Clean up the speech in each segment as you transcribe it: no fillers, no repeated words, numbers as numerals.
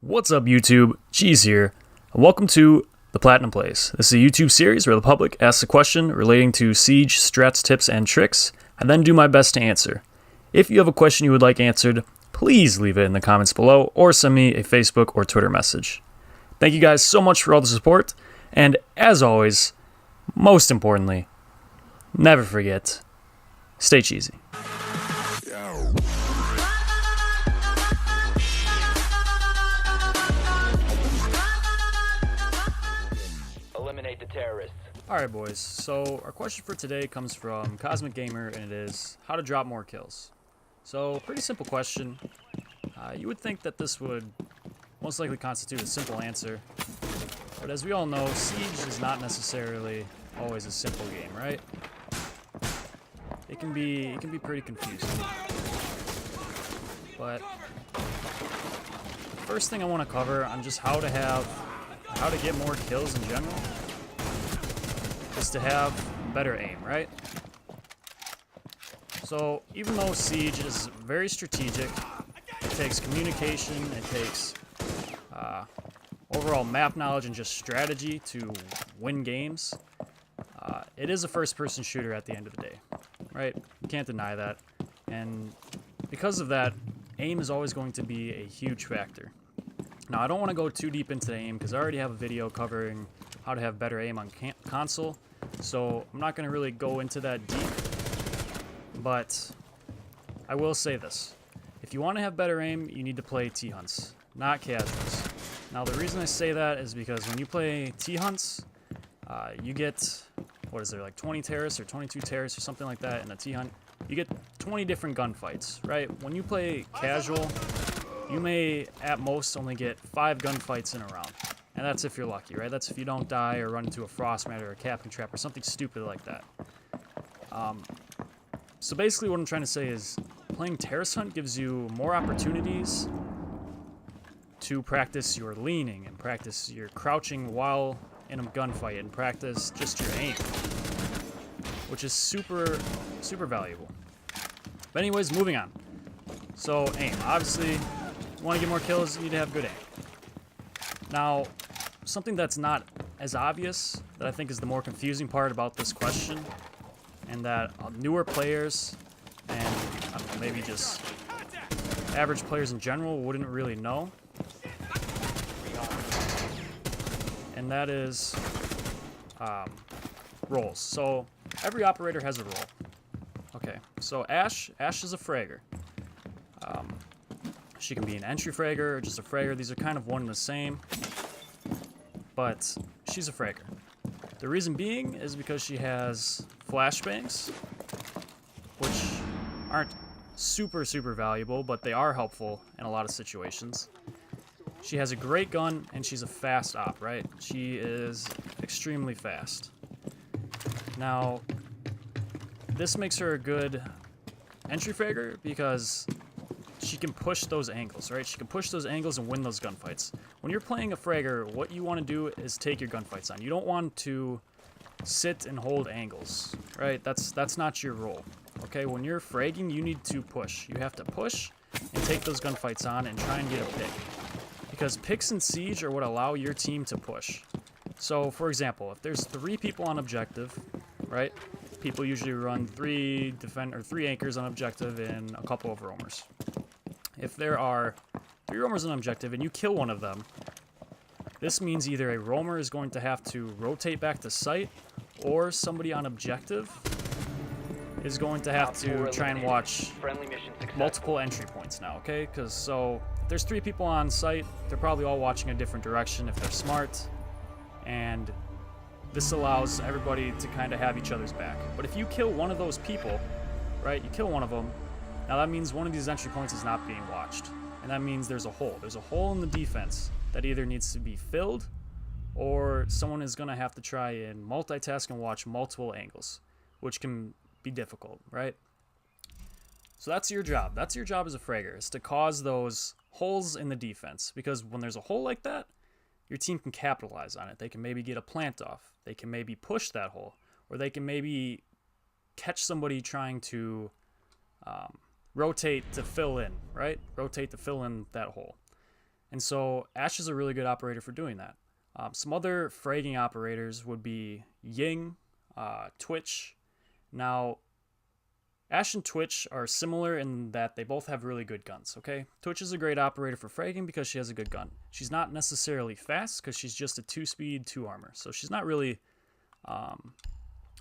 What's up YouTube, Cheese here, and welcome to The Platinum Plays. This is a YouTube series where the public asks a question relating to Siege, strats, tips, and tricks, and then do my best to answer. If you have a question you would like answered, please leave it in the comments below or send me a Facebook or Twitter message. Thank you guys so much for all the support, and as always, most importantly, never forget, stay cheesy. Eliminate the terrorists. Alright boys, so our question for today comes from Cosmic Gamer, and it is how to drop more kills. So, pretty simple question. You would think that this would most likely constitute a simple answer, but as we all know, Siege is not necessarily always a simple game, right? It can be pretty confusing. But first thing I want to cover on just how to get more kills in general is to have better aim, right? So even though Siege is very strategic, it takes communication, it takes overall map knowledge and just strategy to win games. It is a first-person shooter at the end of the day, right? You can't deny that. And because of that, aim is always going to be a huge factor. Now, I don't want to go too deep into aim because I already have a video covering how to have better aim on console, so I'm not going to really go into that deep. But I will say this. If you want to have better aim, you need to play T-Hunts, not casuals. Now, the reason I say that is because when you play T-Hunts, you get, what is there, like 20 terrorists or 22 terrorists or something like that in a T-Hunt. You get 20 different gunfights, right? When you play casual, you may, at most, only get 5 gunfights in a round. And that's if you're lucky, right? That's if you don't die or run into a Frostmat or a Captain Trap or something stupid like that. So basically what I'm trying to say is playing Terrorist Hunt gives you more opportunities to practice your leaning and practice your crouching while in a gunfight and practice just your aim, which is super valuable. But anyways, moving on. So aim. Obviously, you want to get more kills, you need to have good aim. Now, something that's not as obvious that I think is the more confusing part about this question, and that newer players and I don't know, maybe just average players in general wouldn't really know, and that is roles. So every operator has a role. Okay, so Ash is a fragger. She can be an entry fragger or just a fragger. These are kind of one and the same, but she's a fragger. The reason being is because she has flashbangs, which aren't super valuable, but they are helpful in a lot of situations. She has a great gun, and she's a fast op, right? She is extremely fast. Now, this makes her a good entry fragger because she can push those angles, right? She can push those angles and win those gunfights. When you're playing a fragger, what you want to do is take your gunfights on. You don't want to sit and hold angles, right? That's not your role, okay? When you're fragging, you need to push. You have to push and take those gunfights on and try and get a pick. Because picks in Siege are what allow your team to push. So, for example, if there's 3 people on objective, right? People usually run 3 anchors on objective and a couple of roamers. If there are 3 roamers on objective and you kill one of them, this means either a roamer is going to have to rotate back to site, or somebody on objective is going to have to try and watch multiple entry points now, okay? Because so if there's 3 people on site, they're probably all watching a different direction if they're smart, and this allows everybody to kind of have each other's back. But if you kill one of those people, right, you kill one of them, now that means one of these entry points is not being watched. And that means there's a hole. There's a hole in the defense that either needs to be filled, or someone is going to have to try and multitask and watch multiple angles, which can be difficult, right? So that's your job. That's your job as a fragger, is to cause those holes in the defense. Because when there's a hole like that, your team can capitalize on it. They can maybe get a plant off. They can maybe push that hole. Or they can maybe catch somebody trying to rotate to fill in, right? Rotate to fill in that hole. And so Ash is a really good operator for doing that. Some other fragging operators would be Ying, Twitch. Now, Ash and Twitch are similar in that they both have really good guns, okay? Twitch is a great operator for fragging because she has a good gun. She's not necessarily fast because she's just a 2-speed, 2-armor. So she's not really a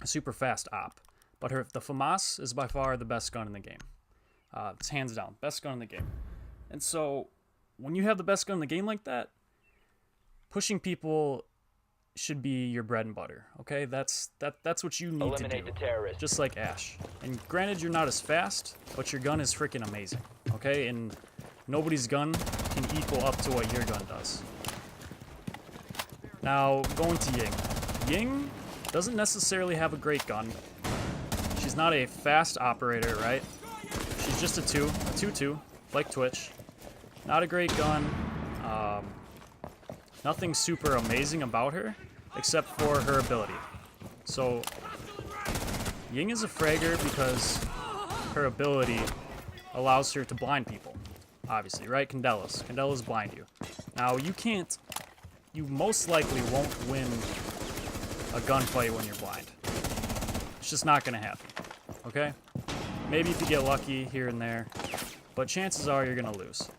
super fast op. But the FAMAS is by far the best gun in the game. It's hands down, best gun in the game. And so when you have the best gun in the game like that, pushing people should be your bread and butter, okay? That's what you need Eliminate to do, the terrorist. just like Ash. And granted, you're not as fast, but your gun is freaking amazing, okay? And nobody's gun can equal up to what your gun does. Now, going to Ying. Ying doesn't necessarily have a great gun. She's not a fast operator, right? She's just a 2-2, like Twitch. Not a great gun. Nothing super amazing about her, except for her ability. So, Ying is a fragger because her ability allows her to blind people. Obviously, right? Candelas blind you. Now, you most likely won't win a gunfight when you're blind. It's just not gonna happen, okay? Maybe if you get lucky here and there, but chances are you're gonna lose.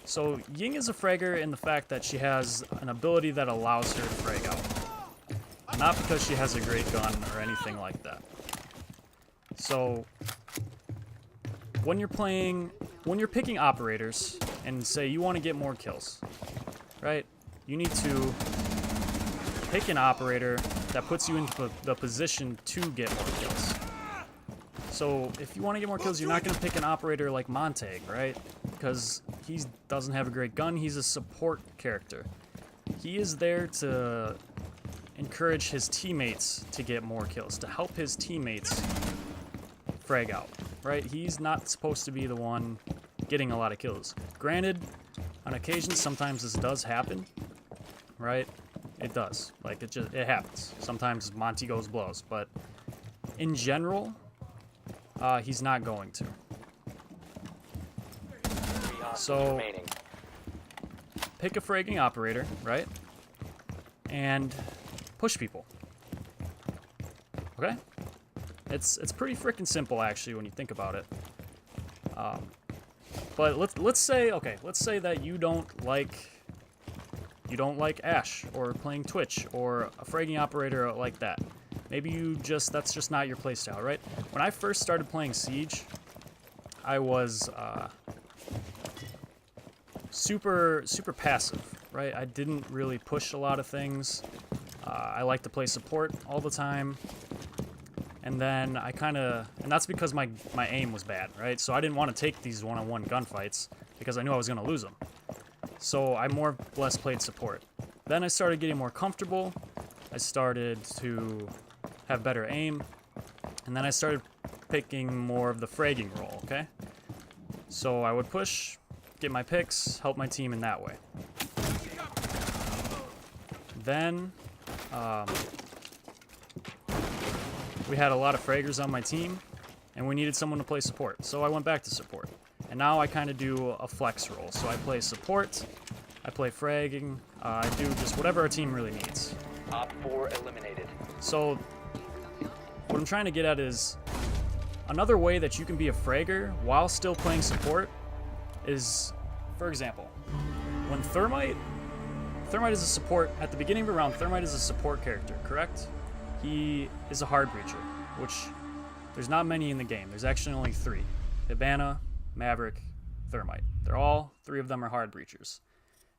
So Ying is a fragger in the fact that she has an ability that allows her to frag out. Not because she has a great gun or anything like that. So when you're picking operators and say you want to get more kills, right? You need to pick an operator that puts you into the position to get more kills. So if you want to get more kills, you're not going to pick an operator like Montag, right? Because he doesn't have a great gun. He's a support character. He is there to encourage his teammates to get more kills, to help his teammates frag out, right? He's not supposed to be the one getting a lot of kills. Granted, on occasion, sometimes this does happen, right? It does. Like, it happens. Sometimes Monty goes blows, but in general, he's not going to. So, pick a fragging operator, right? And push people. Okay? It's pretty freaking simple, actually, when you think about it. But let's say that you don't like Ash or playing Twitch or a fragging operator like that. Maybe that's just not your playstyle, right? When I first started playing Siege, I was super passive, right? I didn't really push a lot of things. I like to play support all the time. And then and that's because my aim was bad, right? So I didn't want to take these one-on-one gunfights because I knew I was going to lose them. So I more or less played support. Then I started getting more comfortable. I started to have better aim. And then I started picking more of the fragging role, okay? So I would push, get my picks, help my team in that way. Then, we had a lot of fraggers on my team, and we needed someone to play support. So I went back to support. And now I kind of do a flex role. So I play support, I play fragging, I do just whatever our team really needs. Op 4 eliminated. So what I'm trying to get at is another way that you can be a fragger while still playing support is, for example, when Thermite is a support, at the beginning of a round, Thermite is a support character, correct? He is a hard breacher, which there's not many in the game. There's actually only 3. Hibana, Maverick, Thermite. All 3 of them are hard breachers.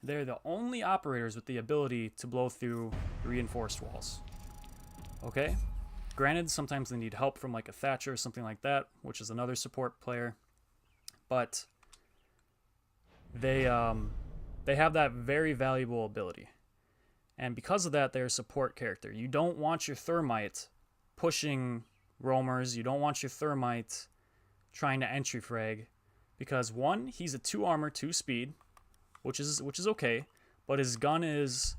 They're the only operators with the ability to blow through reinforced walls. Okay? Granted, sometimes they need help from like a Thatcher or something like that, which is another support player. But they have that very valuable ability. And because of that, they're a support character. You don't want your Thermite pushing roamers. You don't want your Thermite trying to entry frag. Because 1, he's a 2-armor, 2-speed, which is okay. But his gun is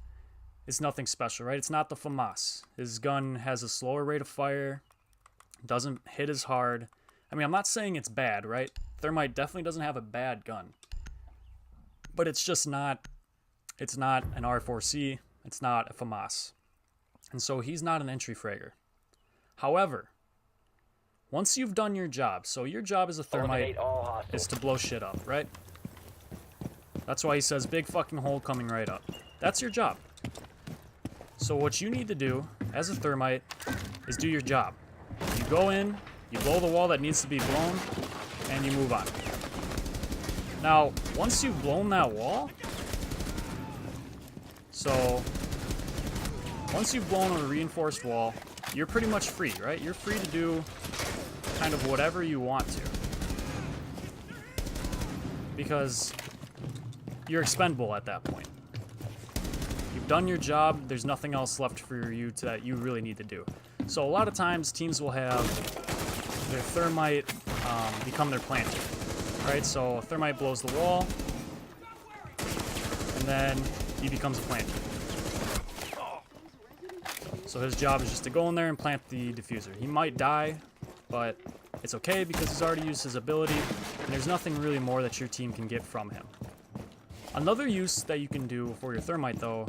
nothing special, right? It's not the FAMAS. His gun has a slower rate of fire. Doesn't hit as hard. I mean, I'm not saying it's bad, right? Thermite definitely doesn't have a bad gun. But it's just not It's not an R4C. It's not a FAMAS. And so he's not an entry fragger. However, once you've done your job, so your job as a Thermite is to blow shit up, right? That's why he says big fucking hole coming right up. That's your job. So what you need to do as a Thermite is do your job. You go in, you blow the wall that needs to be blown, and you move on. Now, once you've blown that wall, so once you've blown a reinforced wall, you're pretty much free, right? You're free to do kind of whatever you want to. Because you're expendable at that point. You've done your job, there's nothing else left for you that you really need to do. So a lot of times teams will have their Thermite become their planter, right? So a Thermite blows the wall, and then he becomes a planter. So his job is just to go in there and plant the diffuser. He might die, but it's okay because he's already used his ability, and there's nothing really more that your team can get from him. Another use that you can do for your Thermite, though,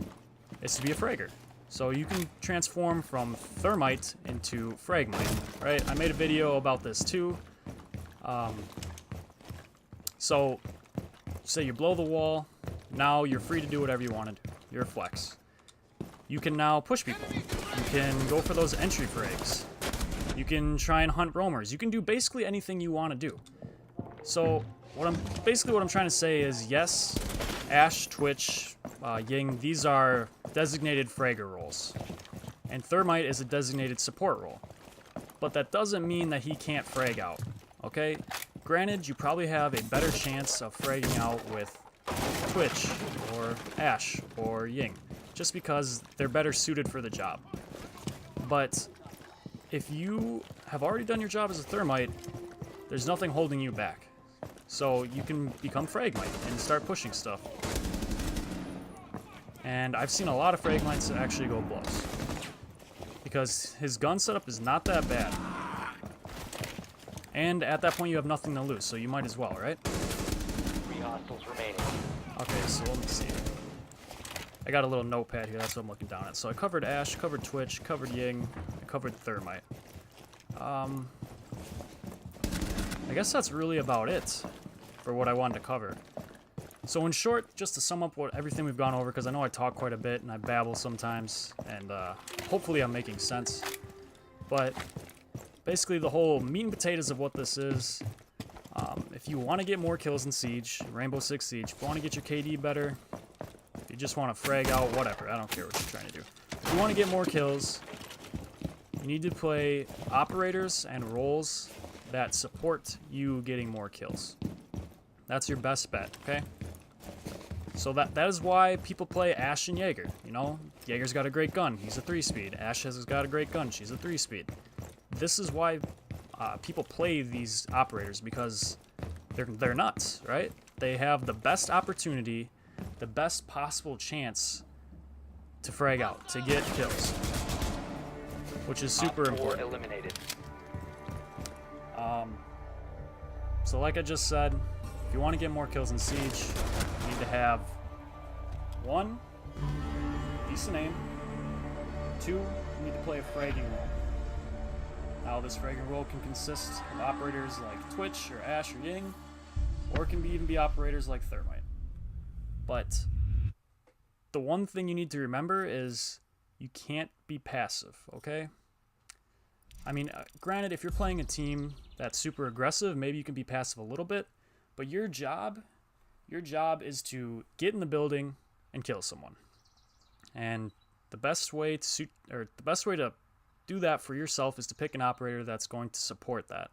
is to be a fragger. So you can transform from Thermite into Fragmite, right? I made a video about this too. So, say you blow the wall, now you're free to do whatever you want to do. You're a flex. You can now push people. You can go for those entry frags. You can try and hunt roamers. You can do basically anything you want to do. So, what I'm trying to say is, yes, Ashe, Twitch, Ying, these are designated fragger roles. And Thermite is a designated support role. But that doesn't mean that he can't frag out, okay? Granted, you probably have a better chance of fragging out with Twitch, or Ashe, or Ying, just because they're better suited for the job. But if you have already done your job as a Thermite, there's nothing holding you back. So you can become Fragmite and start pushing stuff. And I've seen a lot of Fragmites that actually go blows. Because his gun setup is not that bad. And at that point you have nothing to lose, so you might as well, right? 3 hostiles remaining. Okay, so let me see. I got a little notepad here, that's what I'm looking down at. So I covered Ashe, covered Twitch, covered Ying, I covered Thermite. I guess that's really about it for what I wanted to cover. So in short, just to sum up everything we've gone over, because I know I talk quite a bit and I babble sometimes, and hopefully I'm making sense. But basically the whole meat and potatoes of what this is, if you want to get more kills in Siege, Rainbow Six Siege, if you want to get your KD better, if you just want to frag out, whatever, I don't care what you're trying to do. If you want to get more kills, you need to play operators and roles that support you getting more kills. That's your best bet, okay? So that is why people play Ashe and Jaeger, you know? Jaeger's got a great gun, he's a 3-speed. Ashe has got a great gun, she's a 3-speed. This is why people play these operators, because they're nuts, right? They have the best opportunity, the best possible chance to frag out, to get kills, which is super important. Eliminated. So like I just said, if you want to get more kills in Siege, you need to have 1, decent aim, 2, you need to play a fragging role. Now this fragging role can consist of operators like Twitch or Ashe or Ying, or it can even be operators like Thermite. But the one thing you need to remember is you can't be passive, okay? I mean, granted, if you're playing a team that's super aggressive, maybe you can be passive a little bit, but your job is to get in the building and kill someone. And the best way to do that for yourself is to pick an operator that's going to support that.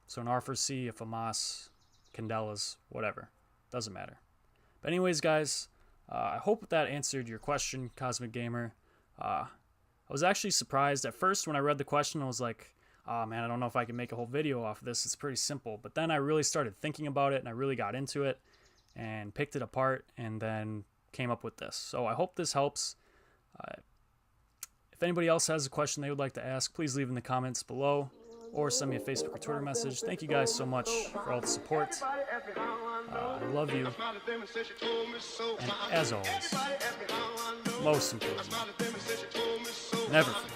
So an R4C, a FAMAS, Candelas, whatever, doesn't matter. But anyways, guys, I hope that answered your question, Cosmic Gamer. I was actually surprised at first when I read the question. I was like, oh man, I don't know if I can make a whole video off of this. It's pretty simple. But then I really started thinking about it, and I really got into it and picked it apart and then came up with this. So I hope this helps. If anybody else has a question they would like to ask, please leave in the comments below. or send me a Facebook or Twitter message. Thank you guys so much for all the support. I love you. And as always, most important, never forget.